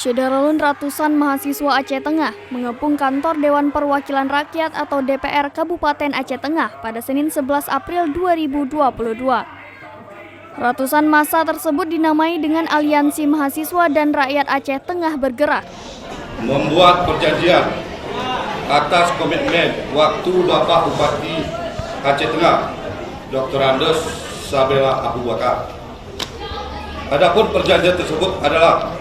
Syederalun ratusan mahasiswa Aceh Tengah mengepung kantor Dewan Perwakilan Rakyat atau DPR Kabupaten Aceh Tengah pada Senin 11 April 2022. Ratusan massa tersebut dinamai dengan Aliansi Mahasiswa dan Rakyat Aceh Tengah Bergerak. Membuat perjanjian atas komitmen waktu Bapak Bupati Aceh Tengah, Dr. Andes Sabela Abu Bakar. Adapun perjanjian tersebut adalah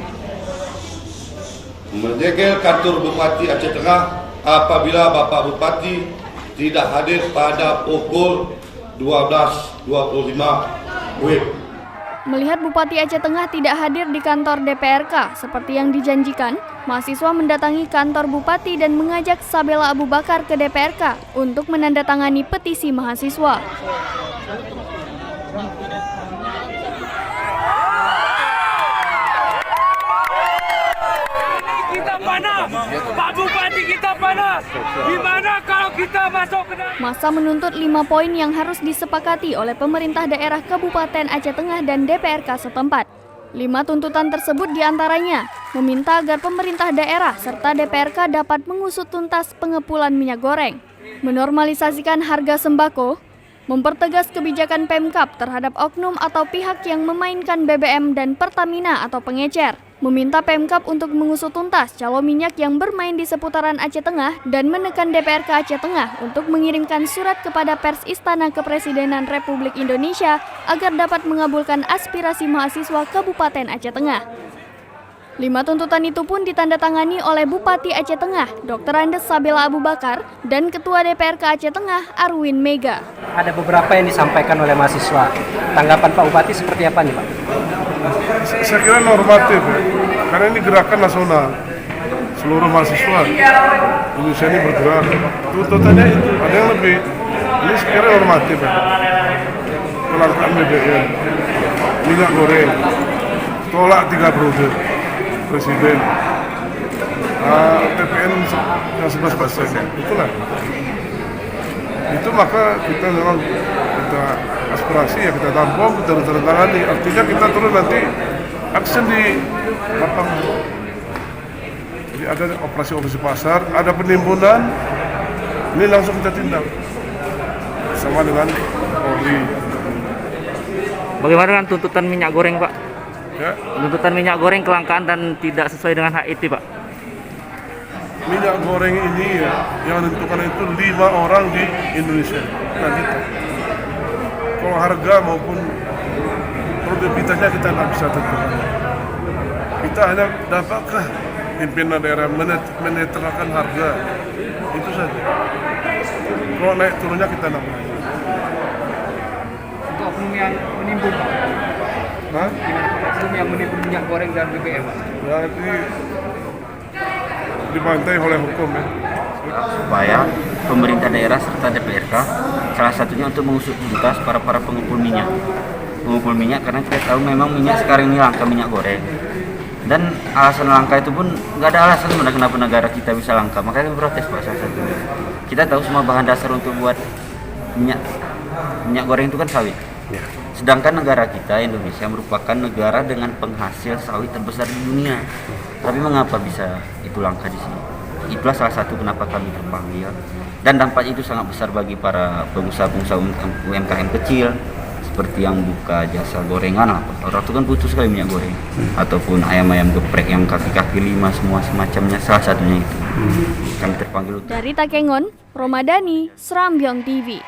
menyegel kantor Bupati Aceh Tengah apabila Bapak Bupati tidak hadir pada pukul 12.25 WIB. Melihat Bupati Aceh Tengah tidak hadir di kantor DPRK seperti yang dijanjikan, mahasiswa mendatangi kantor Bupati dan mengajak Sabela Abu Bakar ke DPRK untuk menandatangani petisi mahasiswa. Kita panas, Pak Bupati kita panas. Gimana kalau kita masuk ke dalam? Massa menuntut 5 poin yang harus disepakati oleh pemerintah daerah Kabupaten Aceh Tengah dan DPRK setempat. 5 tuntutan tersebut diantaranya meminta agar pemerintah daerah serta DPRK dapat mengusut tuntas pengepulan minyak goreng, menormalisasikan harga sembako, mempertegas kebijakan Pemkab terhadap oknum atau pihak yang memainkan BBM dan Pertamina atau pengecer, meminta Pemkab untuk mengusut tuntas calon minyak yang bermain di seputaran Aceh Tengah dan menekan DPRK Aceh Tengah untuk mengirimkan surat kepada pers Istana Kepresidenan Republik Indonesia agar dapat mengabulkan aspirasi mahasiswa Kabupaten Aceh Tengah. 5 tuntutan itu pun ditandatangani oleh Bupati Aceh Tengah, Dr. Andes Sabela Abu Bakar, dan Ketua DPRK Aceh Tengah, Arwin Mega. Ada beberapa yang disampaikan oleh mahasiswa. Tanggapan Pak Bupati seperti apa nih, Pak? Saya kira normatif ya, karena ini gerakan nasional. Seluruh mahasiswa Indonesia ini bergerak. Tuntutannya itu, ada yang lebih. Ini sekiranya normatif ya. Kelangkaan BBM, minyak goreng, tolak 3 periode Presiden, PPN yang 11%, itulah. Itu maka kita memang kita aspirasi ya kita tampung, kita tandatangani. Artinya kita turun nanti action di lapangan. Jadi ada operasi pasar, ada penimbunan, ini langsung kita tindak sama dengan Polri. Bagaimana dengan tuntutan minyak goreng, Pak? Ya. Tuntutan minyak goreng kelangkaan dan tidak sesuai dengan HIT, Pak. Minyak goreng ini ya, yang menentukan itu 5 orang di Indonesia. Nah gitu. Kalau harga maupun produktivitasnya kita nggak bisa tentukan. Kita hanya dapatkah pimpinan daerah menetralkan harga, itu saja. Kalau naik turunnya kita namanya. Untuk oknum yang menimbun, Pak? Hah? Oknum yang menimbun minyak goreng dan BBM, Pak? Jadi dibantai oleh hukum ya. Supaya pemerintah daerah serta DPRK salah satunya untuk mengusut tuntas para pengumpul minyak. Pengumpul minyak karena kita tahu memang minyak sekarang ini langka, minyak goreng. Dan alasan langka itu pun nggak ada alasan kenapa negara kita bisa langka. Makanya kami protes, Pak, salah satunya. Kita tahu semua bahan dasar untuk buat minyak goreng itu kan sawit. Sedangkan negara kita, Indonesia, merupakan negara dengan penghasil sawit terbesar di dunia. Tapi mengapa bisa itu langka di sini? Itulah salah satu kenapa kami terpanggil. Dan dampaknya itu sangat besar bagi para pengusaha-pengusaha UMKM kecil, seperti yang buka jasa gorengan lah. Orang itu kan butuh sekali minyak goreng. Ataupun ayam-ayam geprek yang kaki-kaki 5, semua semacamnya, salah satunya itu. Kami terpanggil. Dari Takengon, Romadani, Serambiong TV.